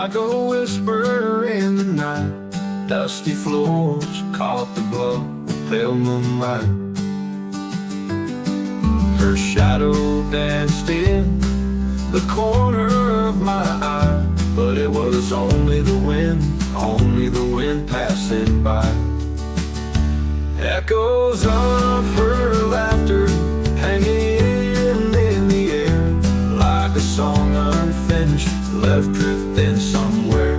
like a whisper in the night. Dusty floors caught the glow of pale moonlight. Her shadow danced in the corner of my eye, but it was only the wind passing by. Echoes of her laughter hanging in the air, like a song unfinished, left drifting somewhere.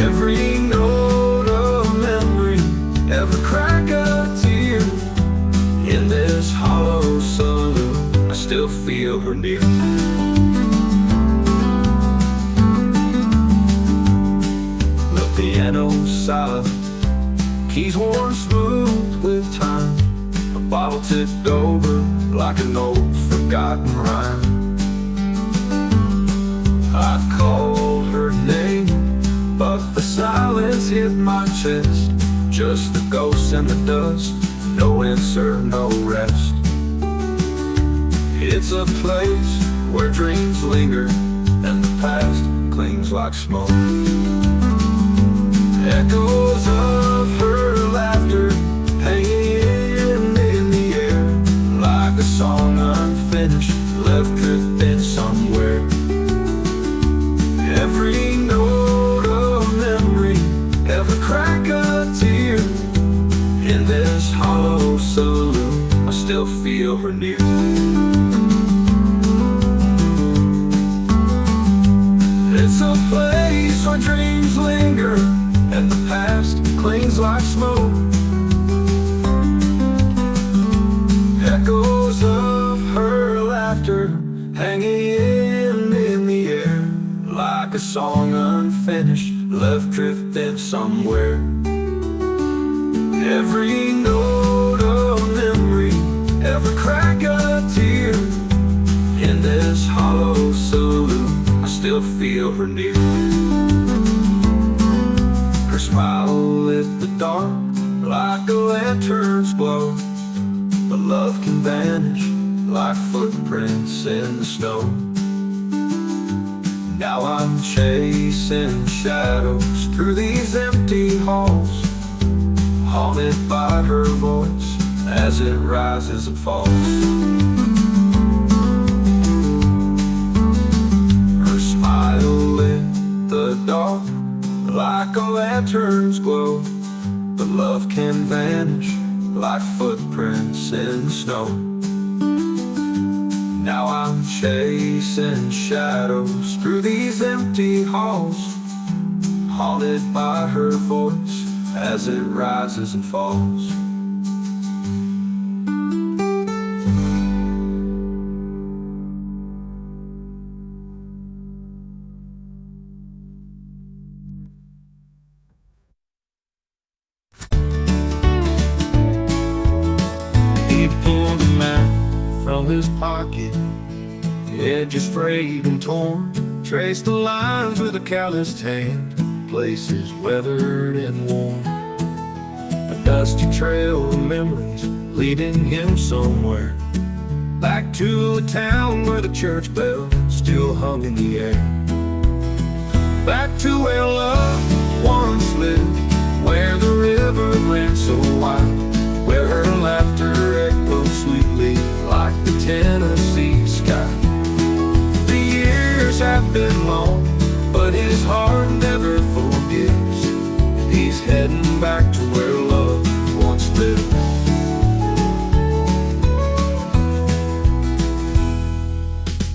Every note of memory, every crack of tear, in this hollow saloon, I still feel her near. The piano silent, keys worn smooth with time. A bottle tipped over like an old forgotten rhyme. I called her name, but the silence hit my chest. Just the ghosts and the dust, no answer, no rest. It's a place where dreams linger and the past clings like smoke. Echoes of her laughter hanging in the air, like a song unfinished, left drifting somewhere. Every note of memory, every crack of tear, in this hollow saloon, I still feel her near. It's a place where dreams linger and the past clings like smoke. Echoes of her laughter hanging in the air, like a song unfinished, left drifting somewhere. Every note of memory, every crack of tear, in this hollow saloon, I still feel her near. Her smile lit the dark like a lantern's glow, but love can vanish like footprints in the snow. Now I'm chasing shadows through these empty halls, haunted by her voice as it rises and falls. Her smile lit the dark like a lantern's glow, but love can vanish like footprints in the snow. Now I'm chasing shadows through these empty halls, haunted by her voice as it rises and falls. He pulled a map from his pocket, edges frayed and torn, traced the lines with a calloused hand, places weathered and worn. A dusty trail of memories leading him somewhere, back to a town where the church bell still hung in the air. Back to where love once lived, where the river ran so wide, where her laughter echoed sweetly like the Tennessee sky. The years have been long, but his heart never forgives. He's heading back to where love once lived.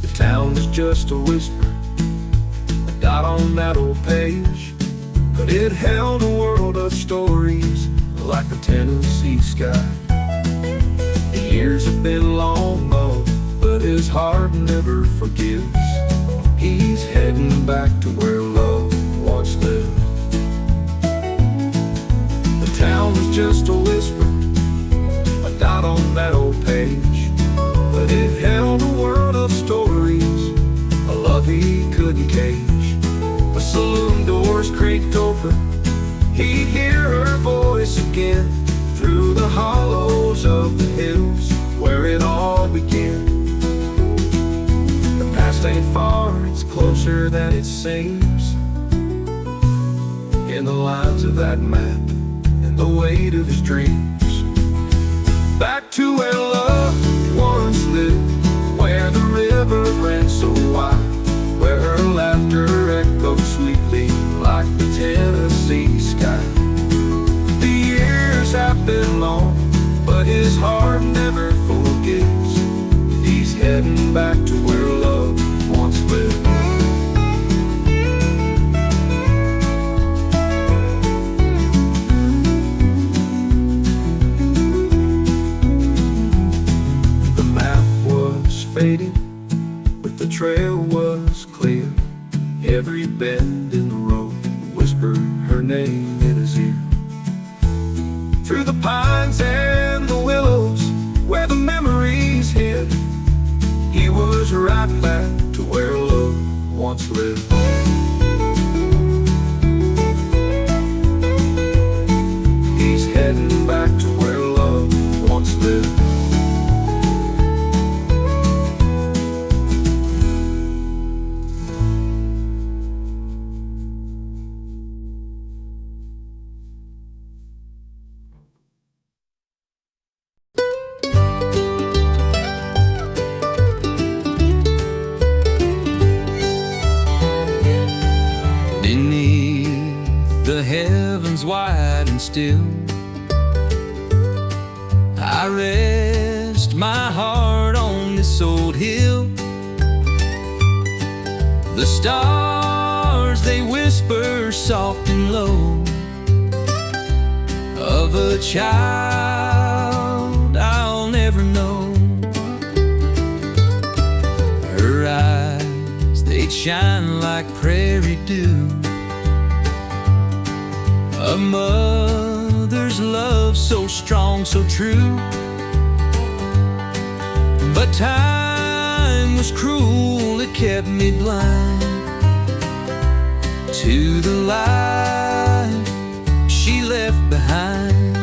The town is just a whisper, a dot on that old page, but it held a world of stories like the Tennessee sky. The years have been long, oh, but his heart never forgives. He's heading back to where love once lived. The town was just a whisper, a dot on that old page, but it held a world of stories, a love he couldn't cage. The saloon doors creaked open, he'd hear her voice again, through the hollows of the hills where it all began. The past ain't far, it's closer than it seems. In the lines of that map, and the weight of his dreams. Back to where love once lived, where the river ran so wide, where her laughter echoed sweetly like the Tennessee sky. The years have been long, but his heart never forgets. He's heading back to where love once lived. The map was fading, but the trail was clear. Every bend in the road whispered her name in his ear. Through the pines and the willows, where the memories hid, he was right back to where love once lived. He's heading back to where love once lived. The heavens wide and still, I rest my heart on this old hill. The stars, they whisper soft and low of a child I'll never know. Her eyes, they'd shine like prairie dew, a mother's love so strong, so true. But time was cruel, it kept me blind to the life she left behind.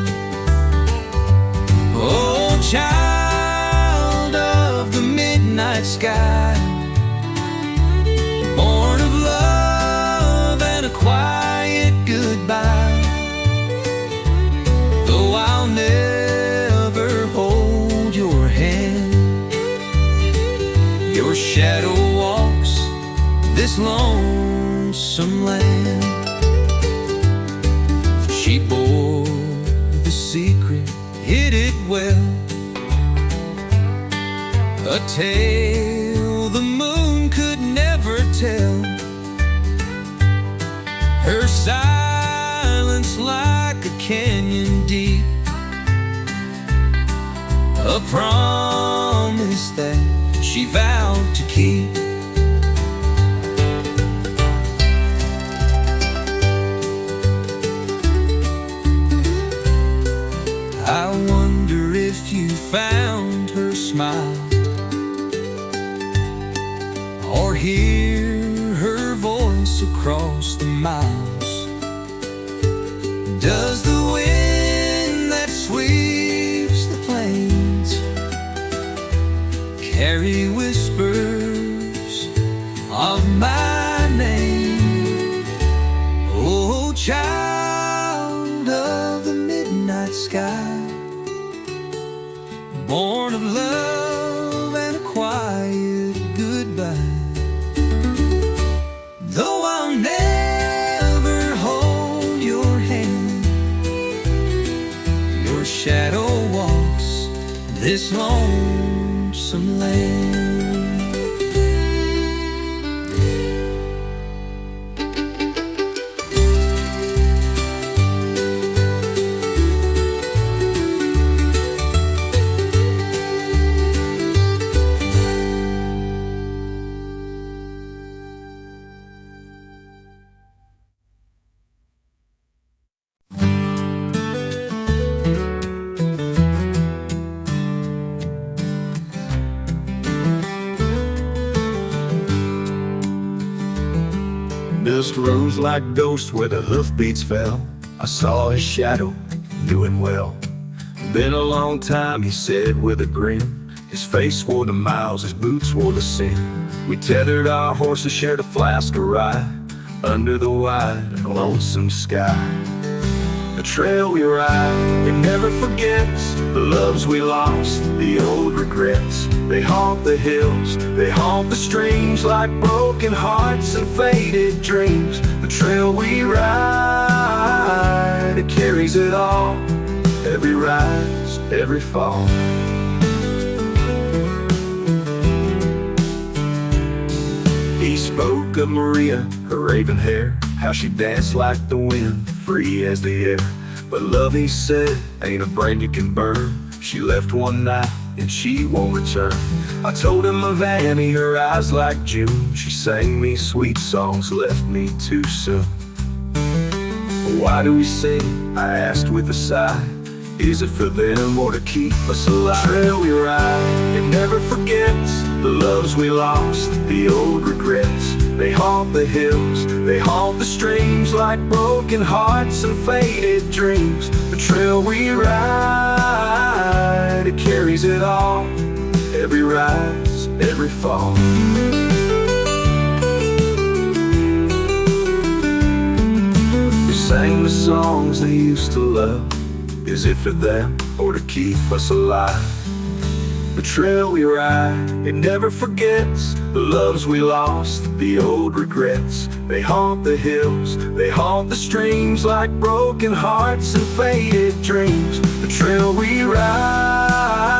Oh, child of the midnight sky, born of love and a quiet goodbye. Though I'll never hold your hand, your shadow walks this lonesome land. She bore the secret, hid it well, a tale the moon could never tell. Her silence like a canyon deep, a promise that she vowed to keep. I wonder if you found her smile, or hear her voice across the miles. Does the wind that sweeps the plains carry whispers of my name? Oh, child of the midnight sky, born of love and a quiet goodbye. Though I'll never hold your hand, your shadow walks this lonesome land. Dust rose like ghosts where the hoofbeats fell. I saw his shadow, knew him well. Been a long time, he said with a grin. His face wore the miles, his boots wore the sin. We tethered our horses, shared a flask of rye, under the wide and lonesome sky. The trail we ride, it never forgets the loves we lost, the old regrets. They haunt the hills, they haunt the streams, like broken hearts and faded dreams. The trail we ride, it carries it all, every rise, every fall. He spoke of Maria, her raven hair, how she danced like the wind, free as the air. But love, he said, ain't a brand you can burn. She left one night and she won't return. I told him of Annie, her eyes like June. She sang me sweet songs, left me too soon. Why do we sing? I asked with a sigh. Is it for them or to keep us alive? The trail we ride, it never forgets the loves we lost, the old regrets. They haunt the hills, they haunt the streams, like broken hearts and faded dreams. The trail we ride, it carries it all, every rise, every fall. We sang the songs they used to love. Is it for them or to keep us alive? The trail we ride, it never forgets the loves we lost, the old regrets. They haunt the hills, they haunt the streams, like broken hearts and faded dreams. The trail we ride,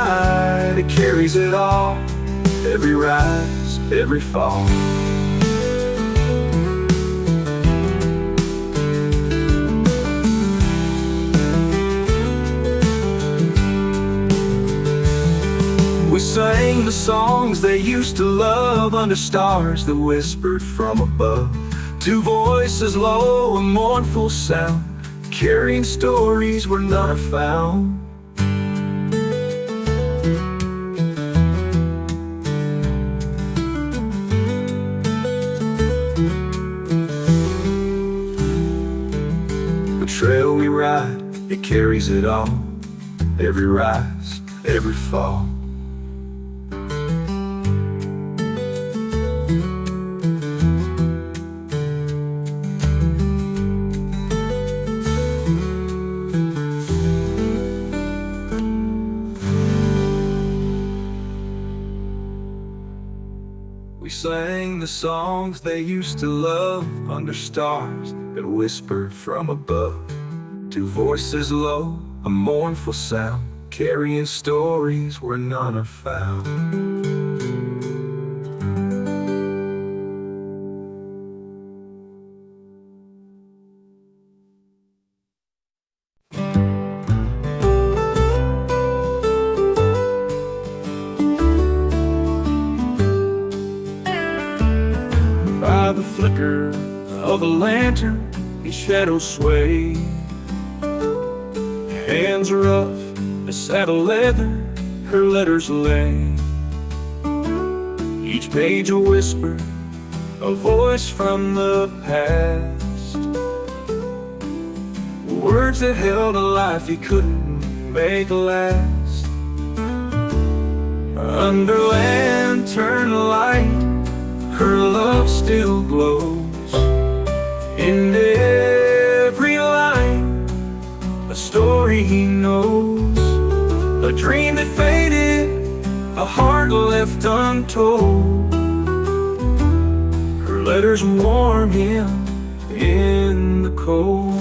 it carries it all, every rise, every fall. We sang the songs they used to love, under stars that whispered from above. Two voices low, a mournful sound, carrying stories where none are found. The trail we ride, it carries it all, every rise, every fall. We sang the songs they used to love, under stars that whispered from above. Two voices low, a mournful sound, carrying stories where none are found. By the flicker of a lantern, in shadows sway. Hands rough as saddle leather, her letters lay. Each page a whisper, a voice from the past. Words that held a life he couldn't make last. Under lantern light, her love still glows. In every line, a story he knows. A dream that faded, a heart left untold. Her letters warm him in the cold.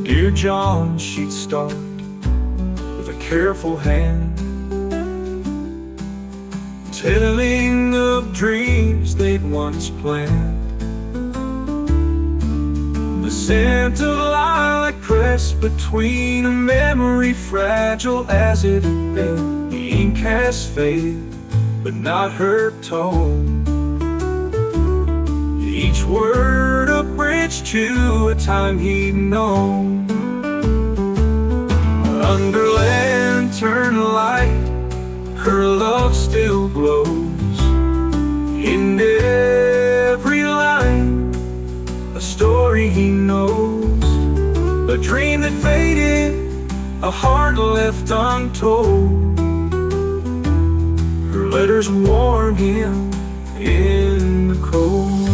Dear John, she'd start with a careful hand, telling of dreams they'd once planned. The scent of lilac pressed between a memory fragile as it had been. The ink has faded, but not her tone. Each word a bridge to a time he'd known. Under lantern light, her love still glows. In every line, a story he knows. A dream that faded, a heart left untold. Her letters warm him in the cold.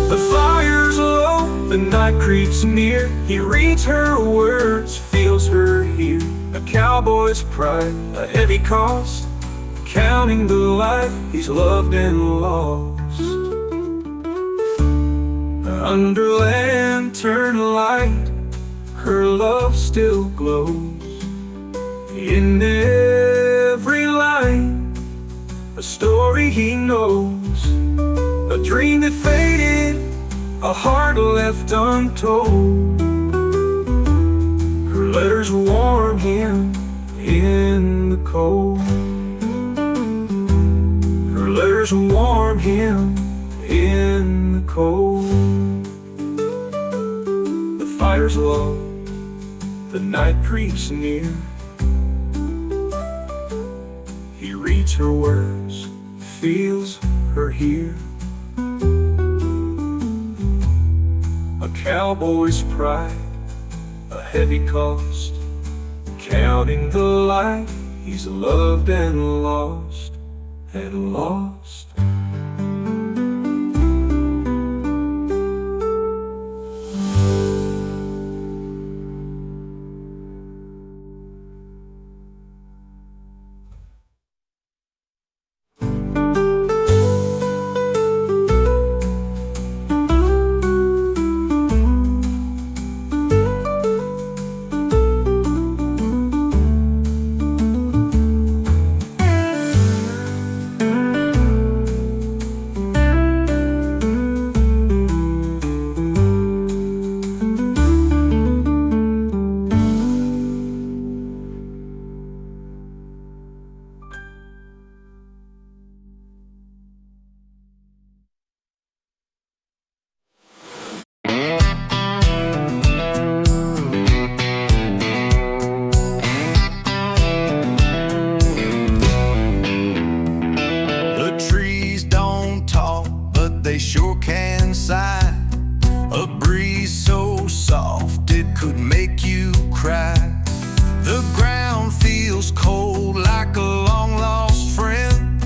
The fire's low, the night creeps near. He reads her words, feels her here. A cowboy's pride, a heavy cost, counting the life he's loved and lost. Under lantern light, her love still glows. In every line, a story he knows. A dream that faded, a heart left untold. Her letters warm him in the cold. Her letters warm him in the cold. The fire's low, the night creeps near. He reads her words, feels her here. A cowboy's pride, a heavy cost, counting the life he's loved and lost, and lost. They sure can sigh. A breeze so soft it could make you cry. The ground feels cold like a long-lost friend.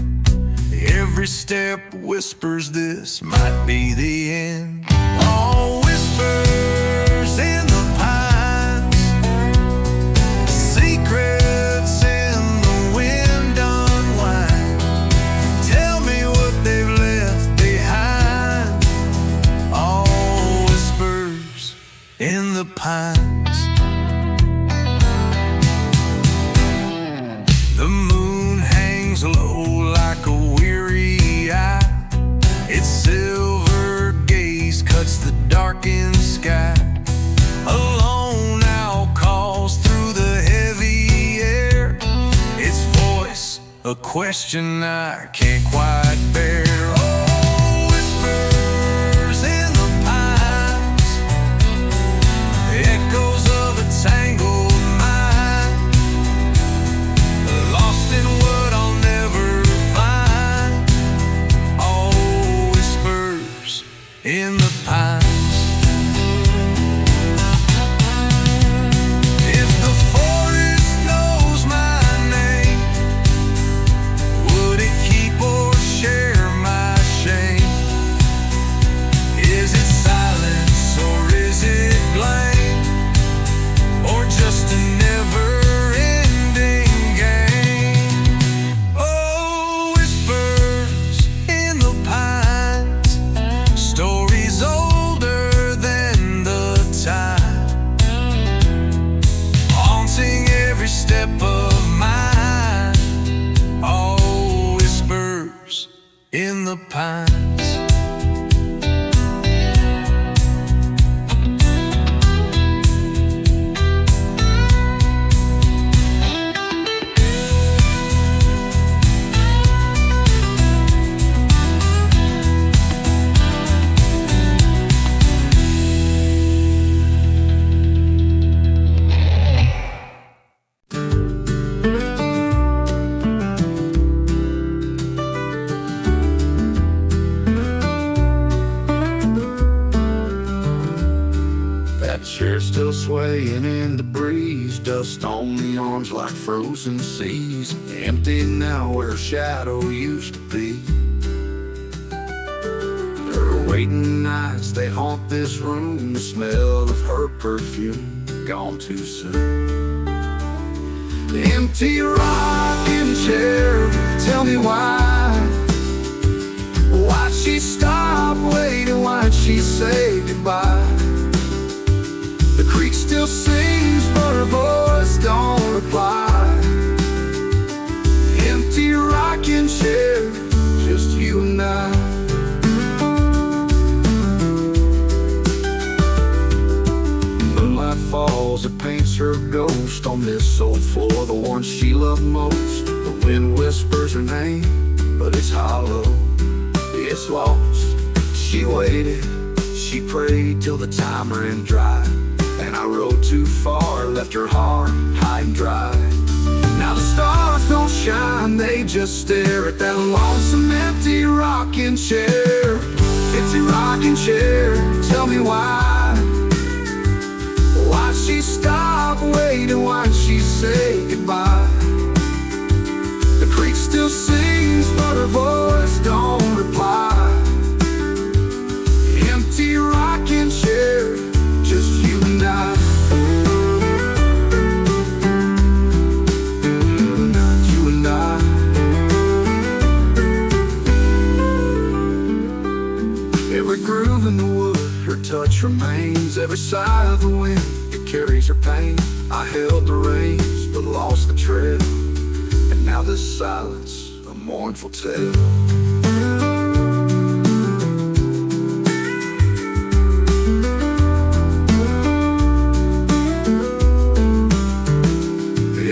Every step whispers this might be the end. All whispers in the pines, secrets in the wind unwind. Tell me what they've left behind. All whispers in the pines. The moon hangs low like a weary eye. Its silver gaze cuts the darkened sky. A lone owl calls through the heavy air. Its voice, a question I can't quite bear. Oh, whispers in the pines, echoes of a tangled mind, lost in what I'll never find. All whispers in the pines. If the forest knows my name, would it keep or share my swaying in the breeze, dust on the arms like frozen seas, empty now where a shadow used to be. Her waiting nights, they haunt this room, the smell of her perfume, gone too soon. The empty rocking chair, tell me why she stop waiting, why'd she say goodbye? The creek still sings, but her voice don't reply. Empty rocking chair, just you and I. Moonlight falls, it paints her ghost on this old floor, the one she loved most. The wind whispers her name, but it's hollow, it's lost. She waited, she prayed till the time ran dry, and I rode too far, left her heart high and dry. Now the stars don't shine, they just stare at that lonesome empty rocking chair. Empty rocking chair, tell me why she stop waiting, why'd she say goodbye? The creek still sings, but her voice don't reply. Empty rocking chair, just you and I. You and I. Every groove in the wood, her touch remains. Every sigh of the wind, it carries her pain. I held the reins, but lost the trail, and now this silence, a mournful tale.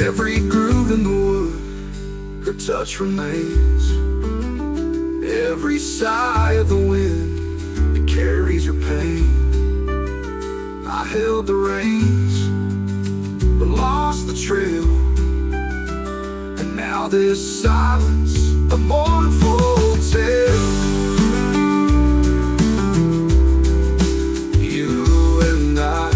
Every groove in the wood, her touch remains. Every sigh of the wind, it carries her pain. I held the reins, but lost the trail, and now this silence, a mournful tale. You and I.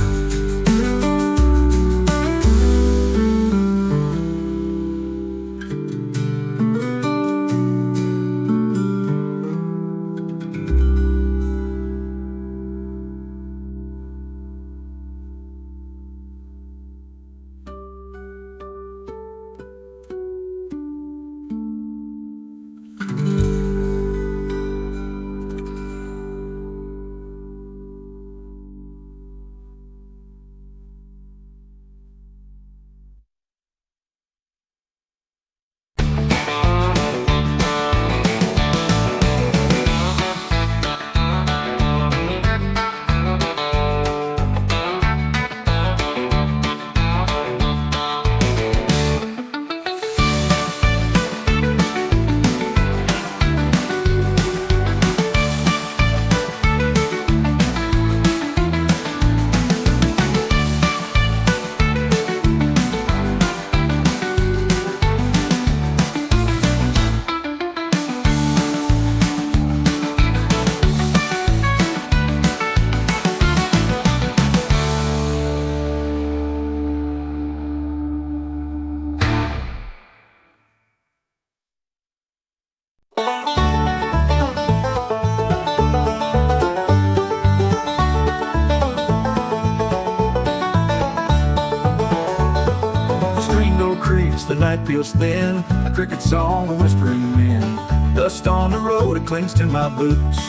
The night feels thin, a cricket song, a whispering wind. Dust on the road, it clings to my boots.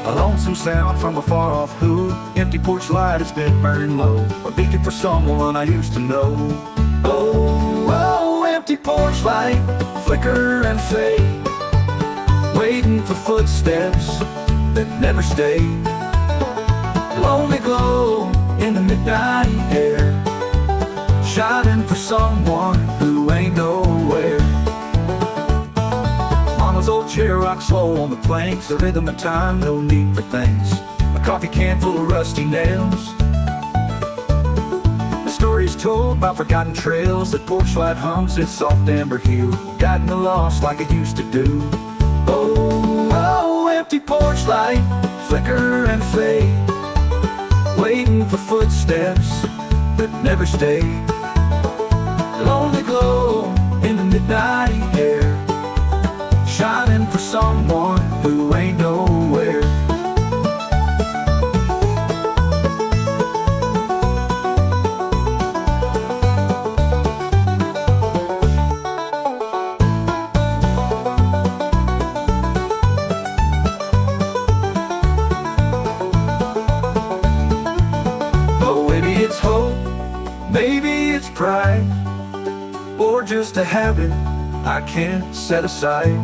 A lonesome sound from a far-off hood. Empty porch light has been burned low, a beacon for someone I used to know. Oh, oh, empty porch light, flicker and fade, waiting for footsteps that never stay. Lonely glow in the midnight air, shining for someone who ain't nowhere. Mama's old chair rocks slow on the planks, the rhythm of time, no need for thanks. A coffee can full of rusty nails. The story's told about forgotten trails that porch light hums its soft amber hue, guiding the lost like it used to do. Oh, oh, empty porch light, flicker and fade, waiting for footsteps that never stay. Lonely glow in the midnight air, shining for someone who ain't nowhere. Oh, maybe it's hope, maybe it's pride, or just a habit I can't set aside.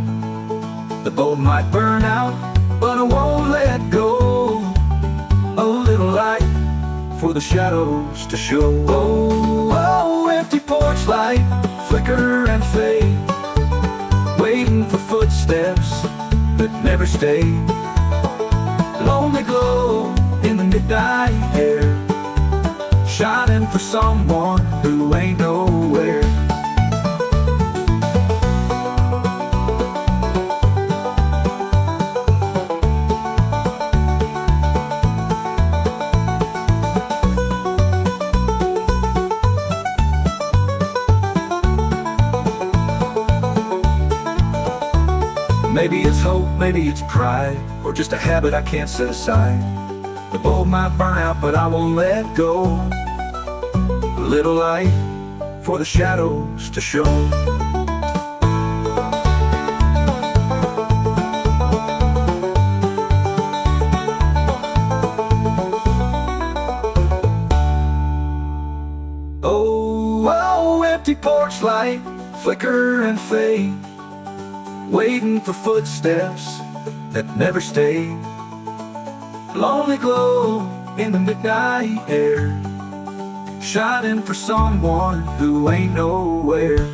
The bulb might burn out, but I won't let go. A little light for the shadows to show. Oh, oh, empty porch light, flicker and fade, waiting for footsteps that never stay. Lonely glow in the midnight air, shining for someone who ain't nowhere. Maybe it's hope, maybe it's pride, or just a habit I can't set aside. The bulb might burn out, but I won't let go. A little light for the shadows to show. Oh, oh, empty porch light, flicker and fade, waiting for footsteps that never stay. Lonely glow in the midnight air, shining for someone who ain't nowhere.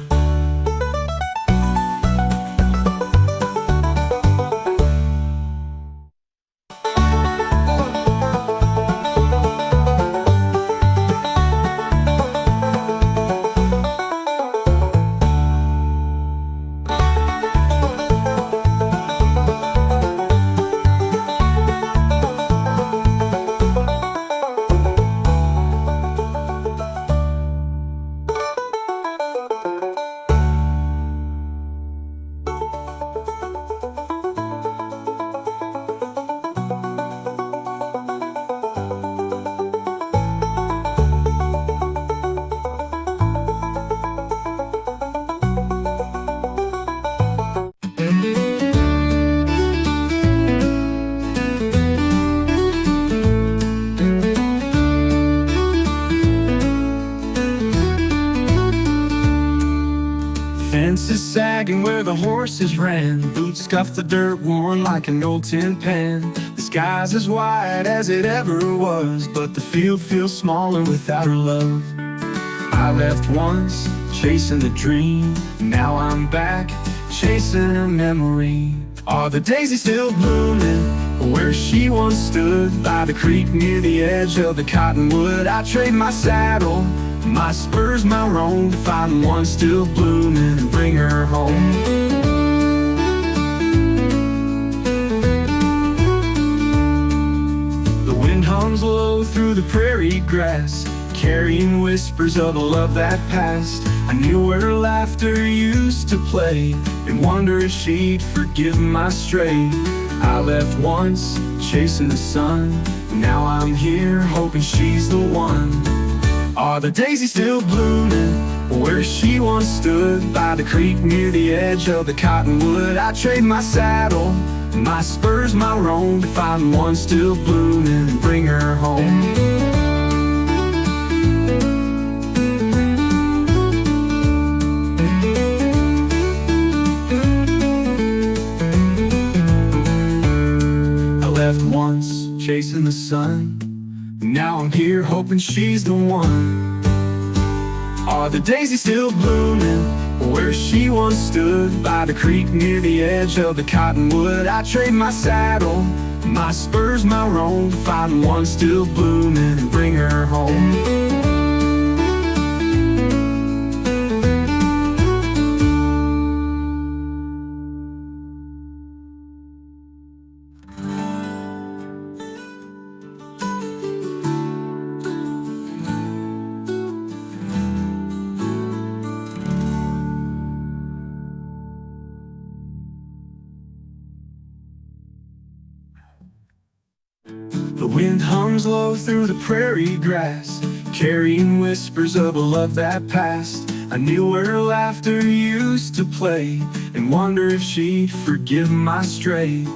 Fences sagging where the horses ran, boots scuffed the dirt worn like an old tin pan. The sky's as wide as it ever was, but the field feels smaller without her love. I left once, chasing the dream, now I'm back, chasing her memory. Are the daisies still blooming where she once stood? By the creek near the edge of the cottonwood, I trade my saddle, my spurs, my roan, to find one still blooming and bring her home. The wind hums low through the prairie grass, carrying whispers of a love that passed. I knew where her laughter used to play, and wonder if she'd forgive my stray. I left once, chasing the sun, now I'm here, hoping she's the one. Are the daisies still blooming where she once stood? By the creek near the edge of the cottonwood, I trade my saddle, my spurs, my roan, to find one still blooming and bring her home. I left once, chasing the sun, now I'm here, hoping she's the one. Are the daisies still blooming where she once stood? By the creek near the edge of the cottonwood, I trade my saddle, my spurs, my roan, to find one still blooming and bring her home. arms low through the prairie grass, carrying whispers of a love that passed. I knew her laughter used to play, and wonder if she'd forgive my stray.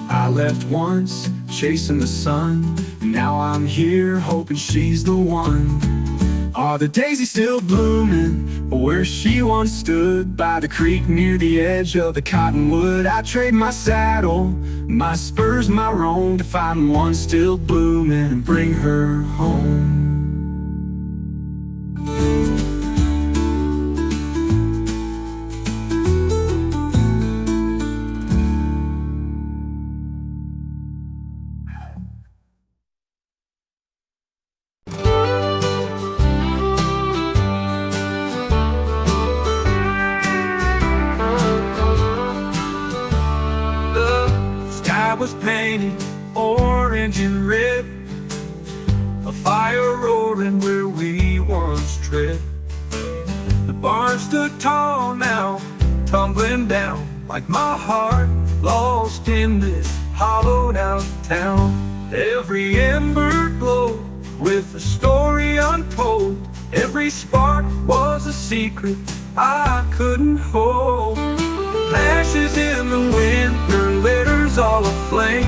I left once, chasing the sun, and now I'm here, hoping she's the one. Are the daisies still blooming where she once stood by the creek near the edge of the cottonwood? I trade my saddle, my spurs, my roan to find one still blooming and bring her home. Was painted orange and red, a fire roaring where we once tread. The barn stood tall now, tumbling down like my heart, lost in this hollowed out town. Every ember glowed with a story untold. Every spark was a secret I couldn't hold. Ashes in the wind, her letters all aflame.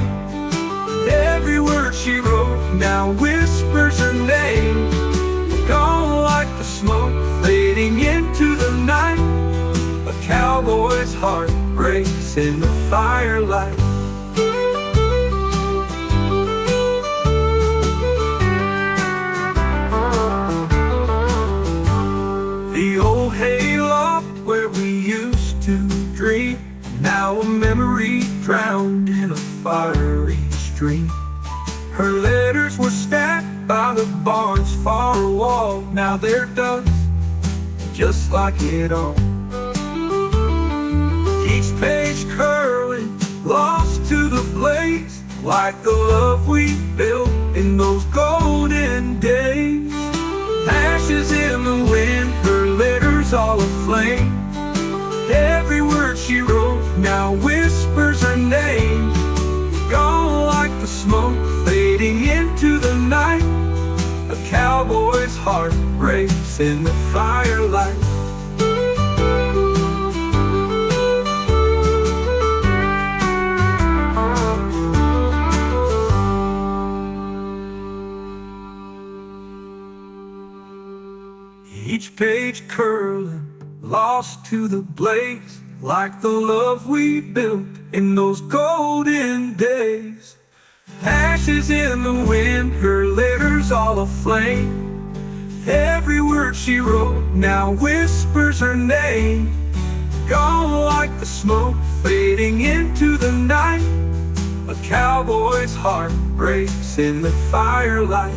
Every word she wrote now whispers her name. Gone like the smoke fading into the night. A cowboy's heart breaks in the firelight. The old hayloft where we used to dream, now a memory drowned in a fiery stream. Her letters were stacked by the barn's far wall. Now they're dust, just like it all. Each page curling, lost to the blaze, like the love we built in those golden days. Ashes in the wind, her letters all aflame. Every word she wrote now whispers her name. Gone like the smoke fading into the night. A cowboy's heart breaks in the firelight. Each page curling, lost to the blaze, like the love we built in those golden days. Ashes in the wind, her letters all aflame. Every word she wrote now whispers her name. Gone like the smoke fading into the night. A cowboy's heart breaks in the firelight.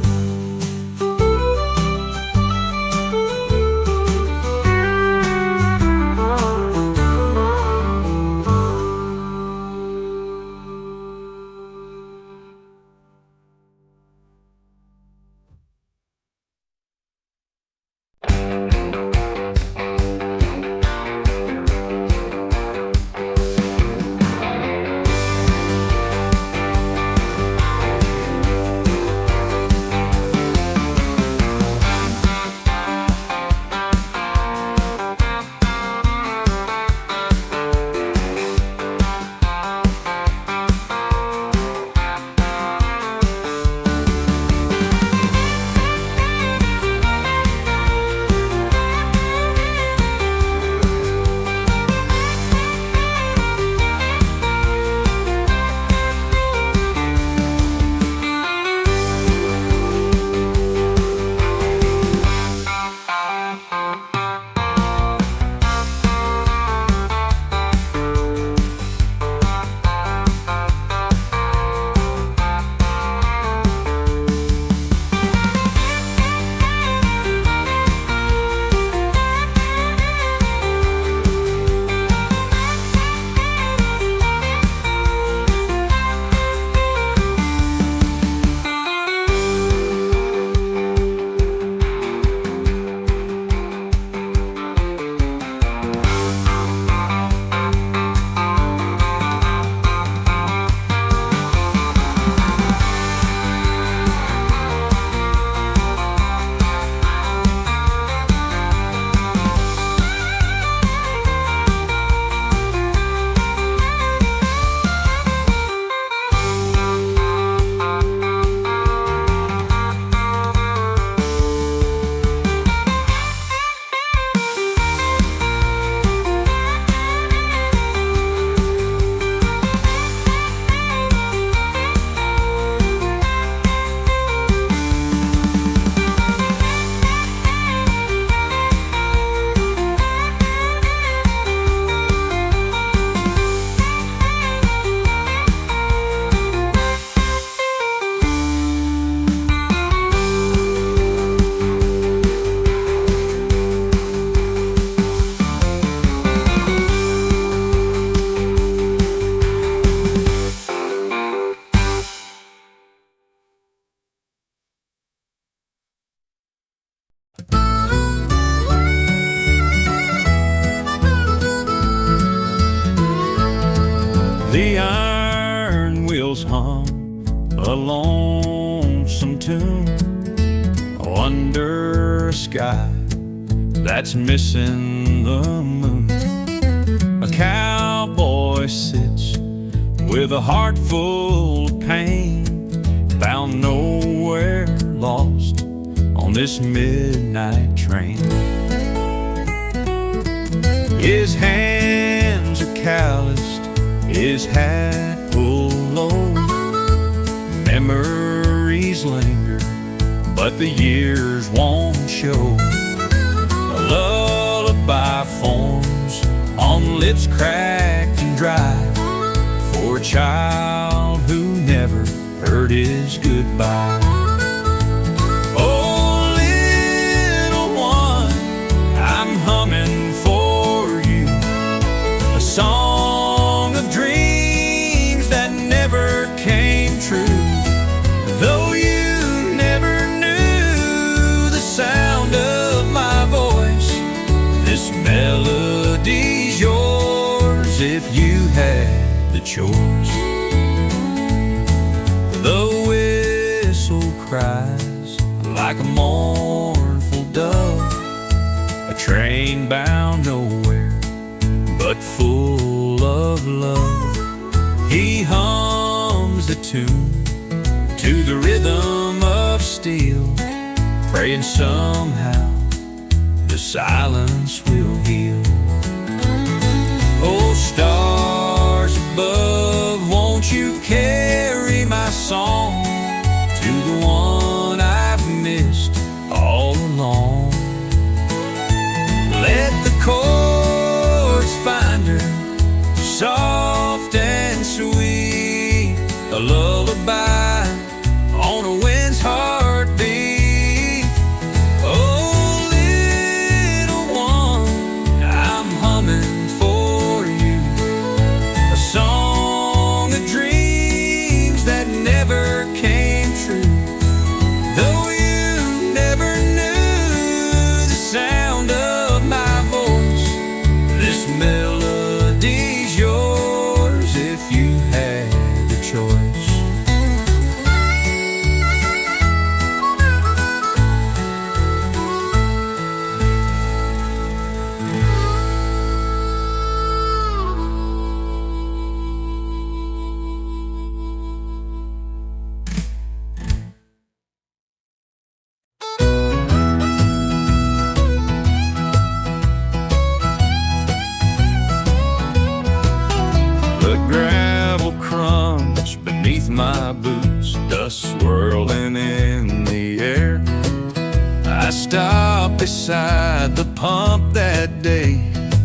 The iron wheels hum a lonesome tune under a sky that's missing the moon. A cowboy sits with a heart full of pain, bound nowhere, lost on this midnight train. His hands are calloused, his hat pulled low. Memories linger, but the years won't show. A lullaby forms on lips cracked and dry, for a child who never heard his goodbye. Oh, little one, I'm humming for you a song of dreams that never came true. Though you never knew the sound of my voice, this melody's yours if you had the choice. The whistle cries like a mournful dove, a train bound nowhere but full of love. He hums the tune to the rhythm of steel, praying somehow the silence will heal. Oh, stars above, won't you carry my song to the one I've missed all along? Let the chords find her, soft and sweet, a lullaby on a wind's heartbeat. Oh, little one, I'm humming for you a song of dreams that never came true. Though you never knew the sound of my voice, this melody's yours if you had the choice. The gravel crunch beneath my boots, dust swirling in the air. I stopped beside the pump that day,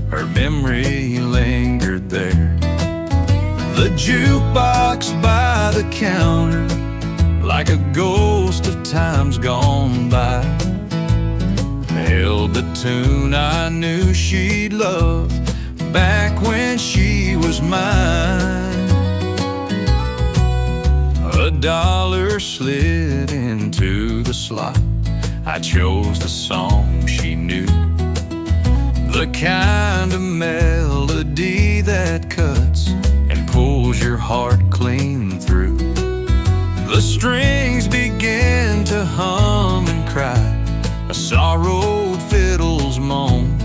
her memory lingered there. The jukebox by the counter, like a ghost of times gone by, held the tune I knew she'd love back when she was mine. A dollar slid into the slot, I chose the song she knew, the kind of melody that cuts and pulls your heart clean through. The strings began to hum and cry, a sorrowed fiddle's moan,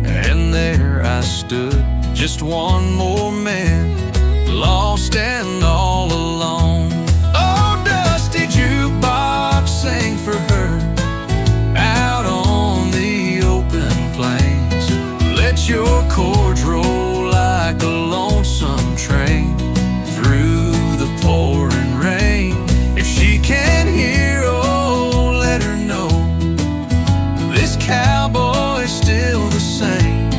and there I stood, just one more man, lost and all alone. Oh, dusty jukebox, sang for her out on the open plains. Let your chords roll like a lonesome train through the pouring rain. If she can't hear, oh, let her know this cowboy's still the same.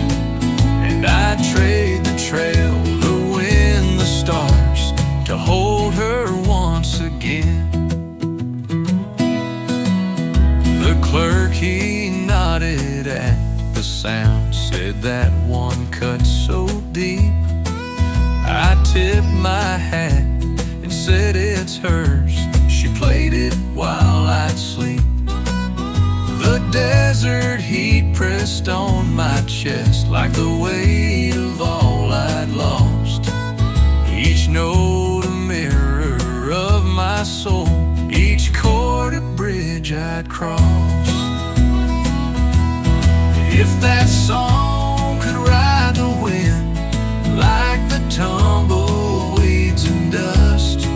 And I'd trade the trail, the wind, the stars, to hold her once again. The clerk, he nodded at the sound, said that one cut so deep. I tipped my hat and said it's hers. She played it while I'd sleep. The desert heat pressed on my chest like the weight of all I'd lost. each note a mirror of my soul, each chord a bridge I'd cross. If that song could ride the wind like the tumbleweeds and dust,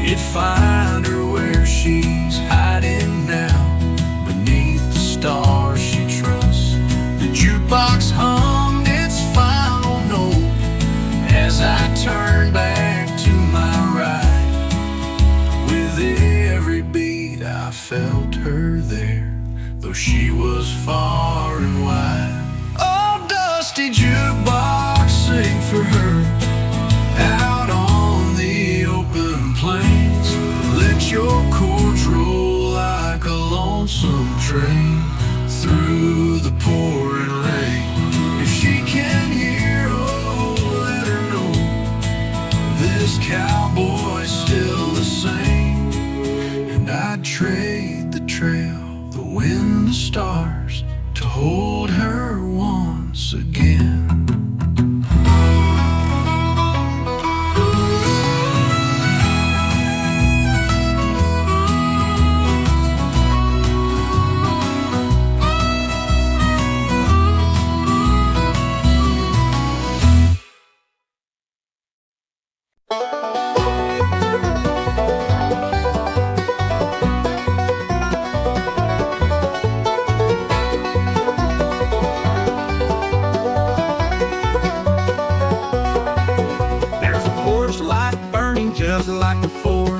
it'd find her where she's hiding now, beneath the stars she trusts. The jukebox hummed its final note as I turned back to my ride. With every beat I felt her there, though she was far and wide. Oh, dusty jukebox, sing for her out on the open plains. Let your chords roll like a lonesome train through the pouring rain. If she can hear, oh, let her know this cowboy's still the same. And I'd trade the trail, the wind, the stars, to hold her once again. Just like before,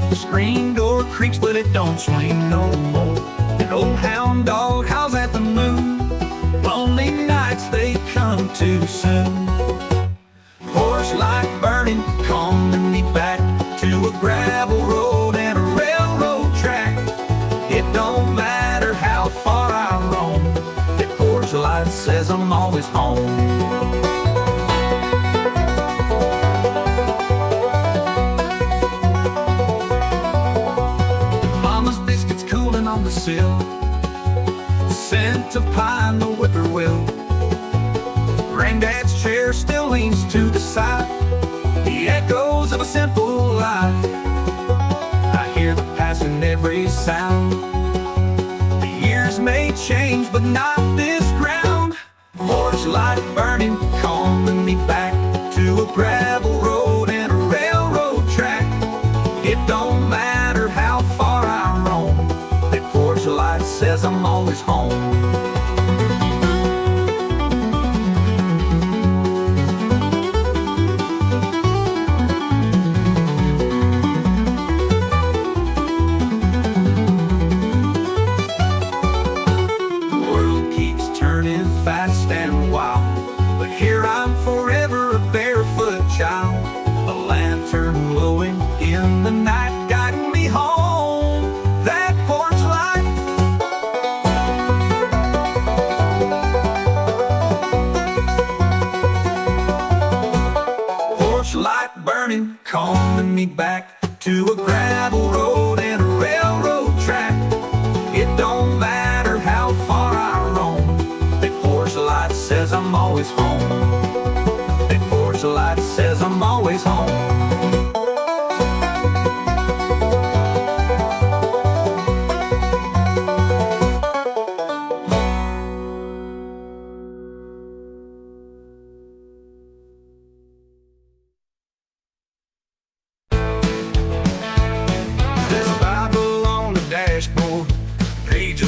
the screen door creaks but it don't swing no more. An old hound dog howls at the moon, lonely nights they come too soon. Porch light burning, calling me back to a gravel road and a railroad track. It don't matter how far I roam, that porch light says I'm always home. On the sill, the scent of pine, the whippoorwill. Granddad's chair still leans to the side, the echoes of a simple life. I hear the passing every sound. The years may change, but not this ground. Porch light burning, calling me back to a gravel road and a railroad track. It don't matter how far I roam, porch light says I'm always home. The world keeps turning fast and wild, but here I'm forever a barefoot child. A lantern glowing in the night, guiding me home. That porch light burning, calling me back to a gravel road and a railroad track. It don't matter how far I roam, that porch light says I'm always home. That porch light says I'm always home.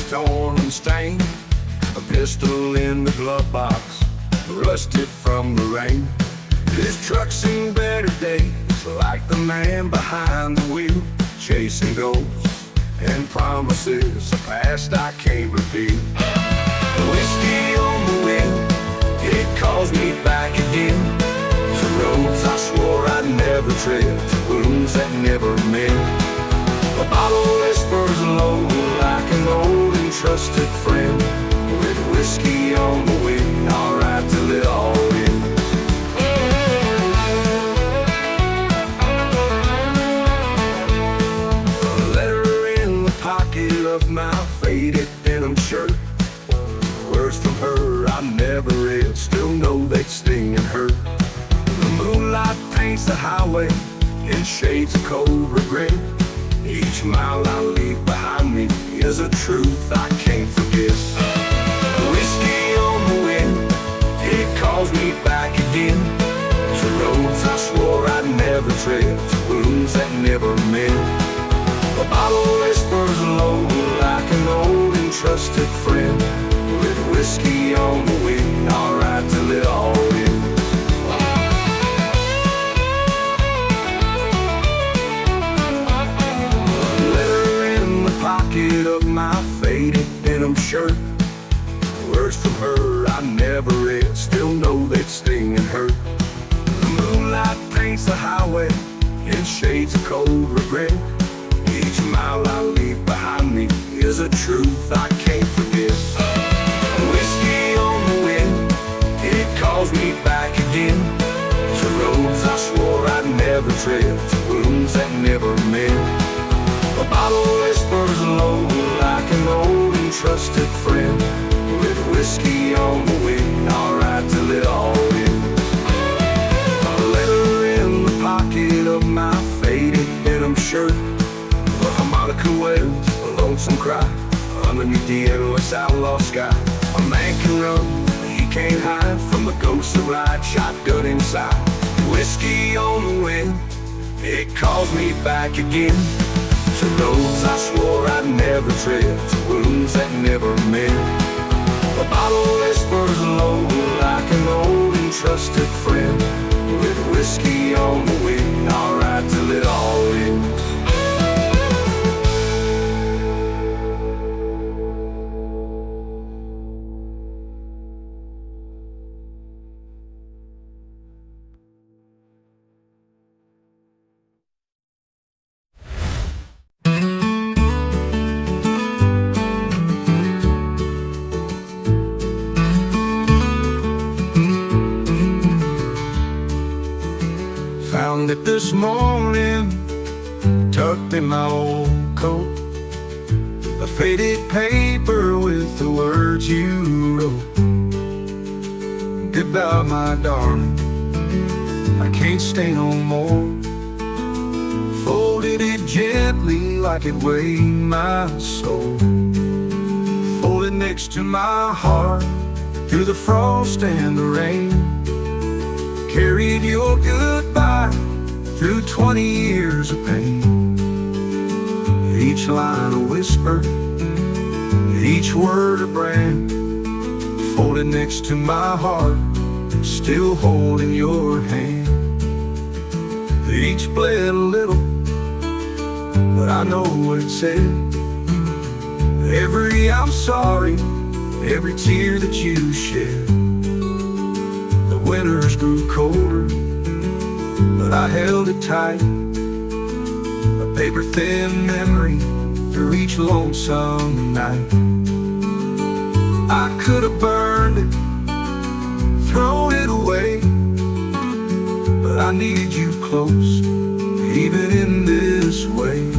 Torn and stained, a pistol in the glove box, rusted from the rain. This truck's seen better days, like the man behind the wheel, chasing ghosts and promises a past I can't repeat. Whiskey on the wind, it calls me back again to roads I swore I'd never tread, to wounds that never mend. A bottle whispers low like an old and trusted friend, with whiskey on the wind, I'll ride till it all ends. A letter in the pocket of my faded denim shirt, words from her I never read, still know they'd sting and hurt. The moonlight paints paints the highway in shades of cold regret. Each mile I leave behind me is a truth I can't forget. Whiskey on the wind, it calls me back again to roads I swore I'd never tread, to wounds that never mend. The bottle whispers low like an old and trusted friend. With whiskey on the wind, I'll ride till it all ends. A letter in the pocket of my faded denim shirt. Words from her I never read, still know they'd sting and hurt. The moonlight paints the highway in shades of cold regret. Each mile I leave behind me is a truth I can't forget. Whiskey on the wind, it calls me back again to roads I swore I'd never tread, to wounds that never mend. The bottle whispers low like an old and trusted friend. With whiskey on the wind, I'll ride till it all ends. A letter in the pocket of my faded denim shirt. A harmonica wails, a lonesome cry underneath the endless outlaw sky. A man can run, but he can't hide from the ghosts that ride shotgun inside. Whiskey on the wind, it calls me back again to roads I swore I'd never tread, to wounds that never mend. The bottle whispers low like an old and trusted friend. With whiskey on the wind, I'll ride till it all ends. Found it this morning, tucked in my old coat. A faded paper with the words you wrote. Goodbye, my darling, I can't stay no more. Folded it gently like it weighed my soul. Folded next to my heart through the frost and the rain. Carried your goodbye through 20 years of pain. Each line a whisper, each word a brand. Folded next to my heart, still holding your hand. Each bled a little, but I know what it said. Every I'm sorry, every tear that you shed. The winters grew colder, but I held it tight. A paper-thin memory through each lonesome night. I could have burned it, thrown it away, but I needed you close, even in this way.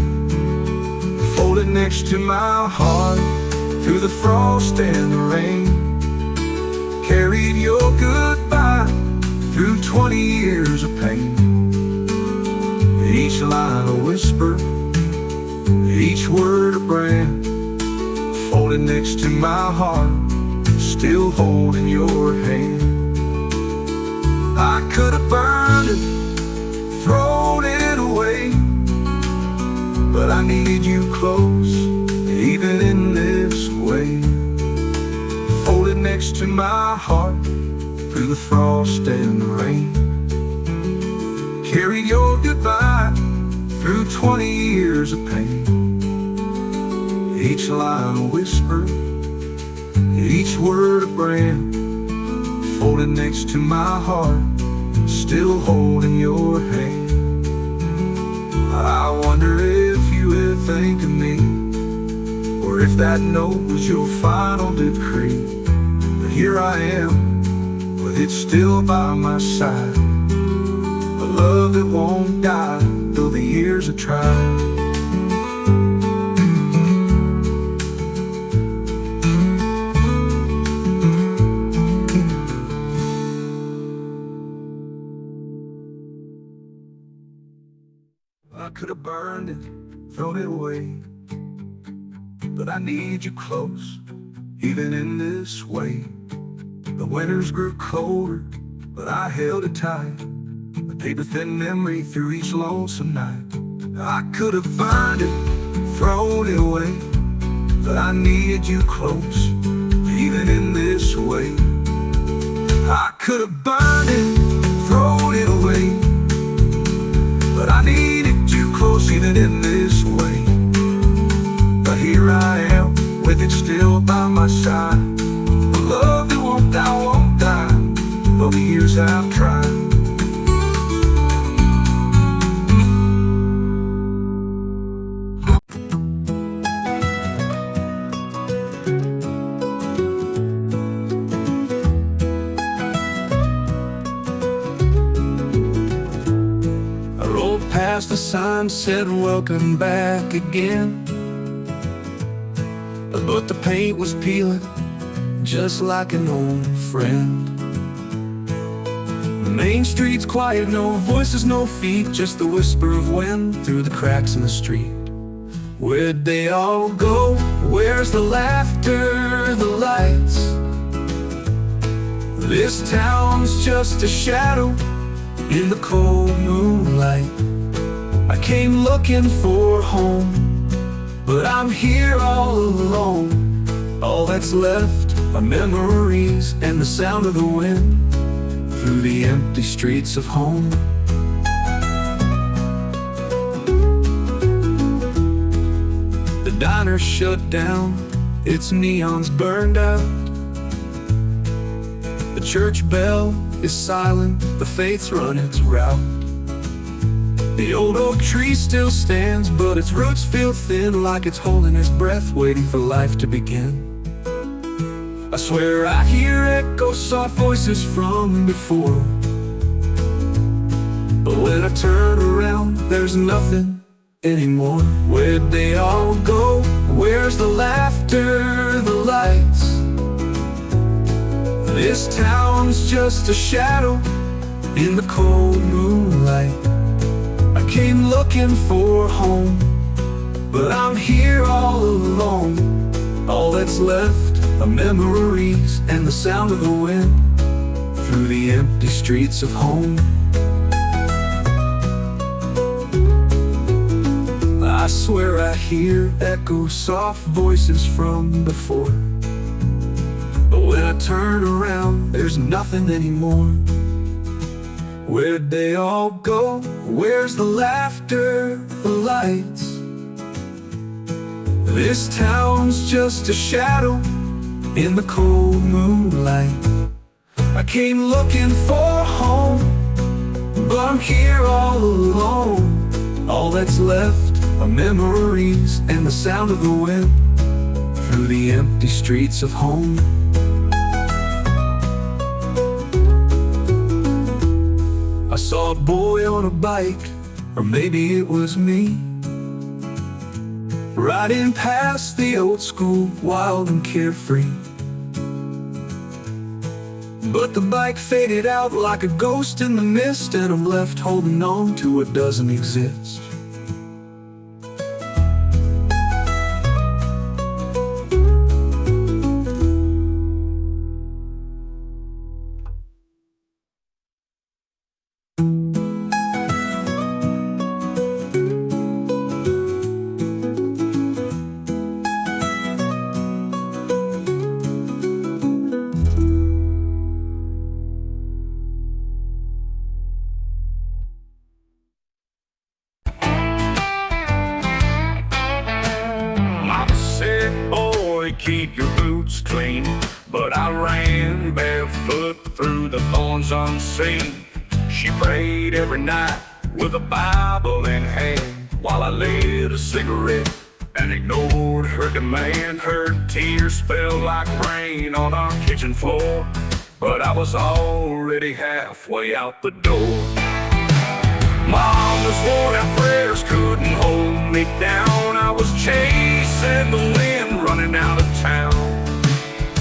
Folded next to my heart through the frost and the rain. Carried your goodbye through 20 years of pain. Each line a whisper, each word a brand. Folded next to my heart, still holding your hand. I could have burned it, thrown it away, but I needed you close, even in this way. Folded next to my heart through the frost and the rain. Carried your goodbye through 20 years of pain. Each line a whisper, each word a brand. Folded next to my heart, still holding your hand. I wonder if you ever think of me, or if that note was your final decree. But here I am, with it still by my side. A love that won't die, though the years have tried. burned it, thrown it away. But I need you close, even in this way. The winters grew colder, but I held it tight. A paper-thin memory through each lonesome night. I could have burned it, thrown it away, but I needed you close, even in this way. I could have burned it, thrown it away, but I needed you close, even in this way. But here I am, with it still by my side. A love that won't die, all the years I've tried. I rolled past the sign, said welcome back again. But the paint was peeling, just like an old friend. The main street's quiet, no voices, no feet, just the whisper of wind through the cracks in the street. Where'd they all go? Where's the laughter, the lights? This town's just a shadow in the cold moonlight. I came looking for home, but I'm here all alone. All that's left are memories and the sound of the wind through the empty streets of home. The diner's shut down, its neons burned out. The church bell is silent, the faith's run its route. The old oak tree still stands, but its roots feel thin, like it's holding its breath, waiting for life to begin. I swear I hear echoes, soft voices from before. But when I turn around, there's nothing anymore. Where'd they all go? Where's the laughter, the lights? This town's just a shadow in the cold moonlight. I came looking for home, but I'm here all alone. All that's left are memories and the sound of the wind through the empty streets of home. I swear I hear echoes, soft voices from before. But when I turn around, there's nothing anymore. Where'd they all go? Where's the laughter, the lights? This town's just a shadow in the cold moonlight. I came looking for home, but I'm here all alone. All that's left are memories and the sound of the wind through the empty streets of home. I saw a boy on a bike, or maybe it was me, riding past the old school, wild and carefree. But the bike faded out like a ghost in the mist, and I'm left holding on to what doesn't exist. Keep your boots clean, but I ran barefoot through the thorns unseen. She prayed every night with a Bible in hand, while I lit a cigarette and ignored her command. Her tears fell like rain on our kitchen floor, but I was already halfway out the door. Mama's worn out prayers couldn't hold me down. I was chasing the wind, running out of town.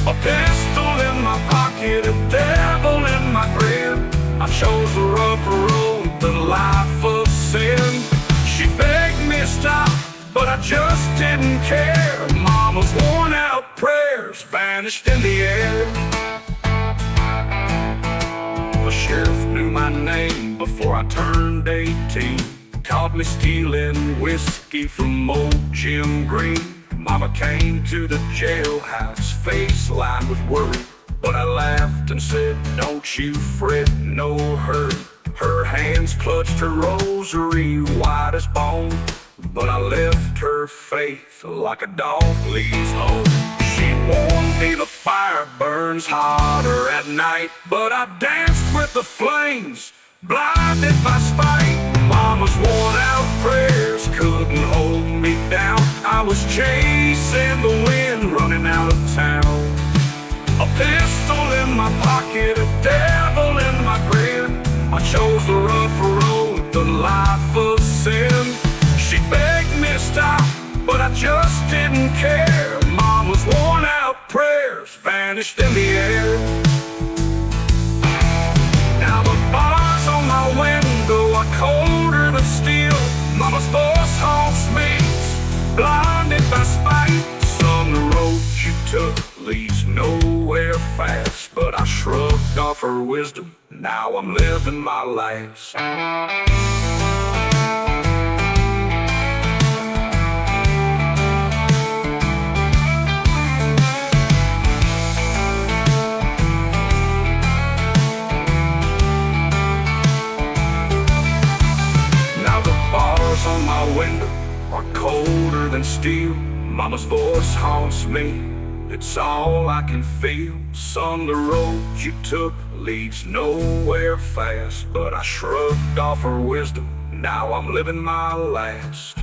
A pistol in my pocket, a devil in my grip. I chose the rough road, the life of sin. She begged stop, but I just didn't care. Mama's worn out prayers vanished in the air. The sheriff knew my name before I turned 18. Caught me stealing whiskey from old Jim Green. Mama came to the jailhouse, face lined with worry, but I laughed and said, don't you fret, no hurry. Her hands clutched her rosary, white as bone, but I left her faith like a dog leaves home. She warned me the fire burns hotter at night, but I danced with the flames, blinded by spite. Mama's worn out prayers couldn't hold me down. I was chasing the wind, running out of town. A pistol in my pocket, a devil in my grin. I chose the rough road, the life of sin. She begged me to stop, but I just didn't care. Mama's worn out prayers vanished in the air. Now the bars on my window are colder than steel. Mama's voice haunts me, blinded by spite. Son, the road you took leads nowhere fast, but I shrugged off her wisdom. Now I'm living my last. Now the bars on my window are colder than steel. Mama's voice haunts me, it's all I can feel. Son, the road you took leads nowhere fast, but I shrugged off her wisdom. Now I'm living my last.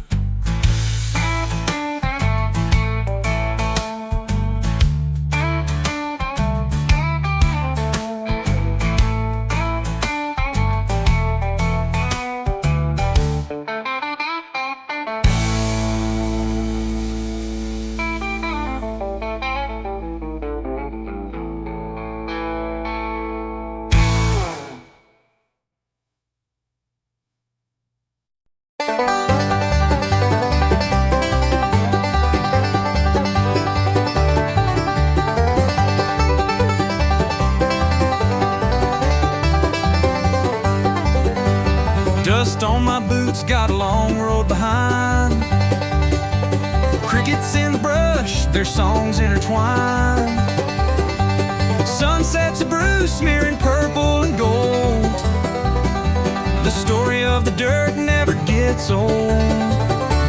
Dust on my boots, got a long road behind. Crickets in the brush, their songs intertwine. Sunsets of Bruce smearing purple and gold. The story of the dirt never gets old.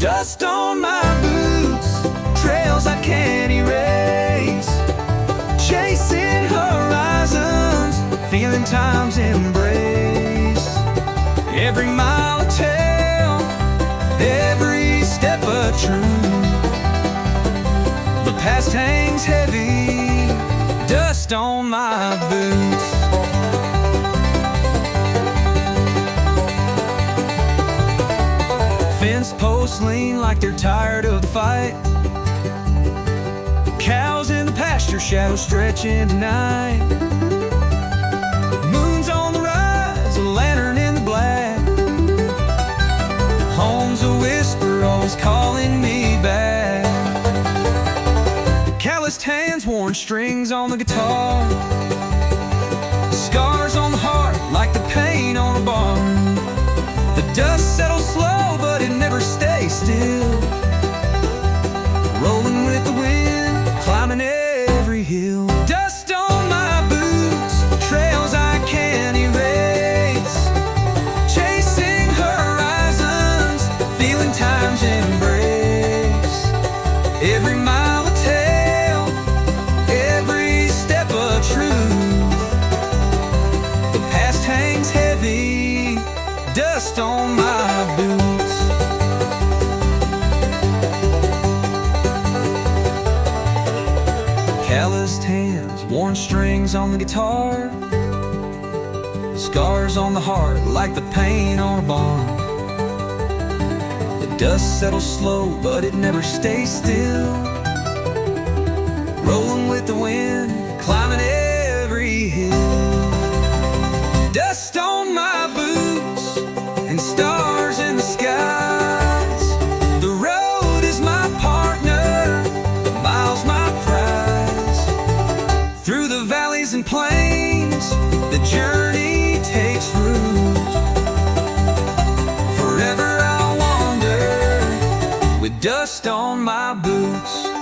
Dust on my boots, trails I can't erase. Chasing horizons, feeling time's embrace. Every mile a tale, every step a truth. The past hangs heavy, dust on my boots. Fence posts lean like they're tired of the fight. Cows in the pasture, shadows stretch into night. Moon's on the rise, a lantern in the black. Home's a whisper, always calling me back. Calloused hands, worn strings on the guitar. Scars on the heart, like the paint on a barn. The dust settles slow, but it never stays still. Rolling with the wind, climbing every hill. Dust on my boots, trails I can't erase. Chasing horizons, feeling time's embrace. Every mile a tale, every step a truth. The past hangs heavy, dust on my boots. Calloused hands, worn strings on the guitar. Scars on the heart, like the paint on a barn. The dust settles slow, but it never stays still. Rolling with the wind, climbing every hill. Dust on my boots and stars in the skies. Through the valleys and plains, the journey takes root. Forever I'll wander with dust on my boots.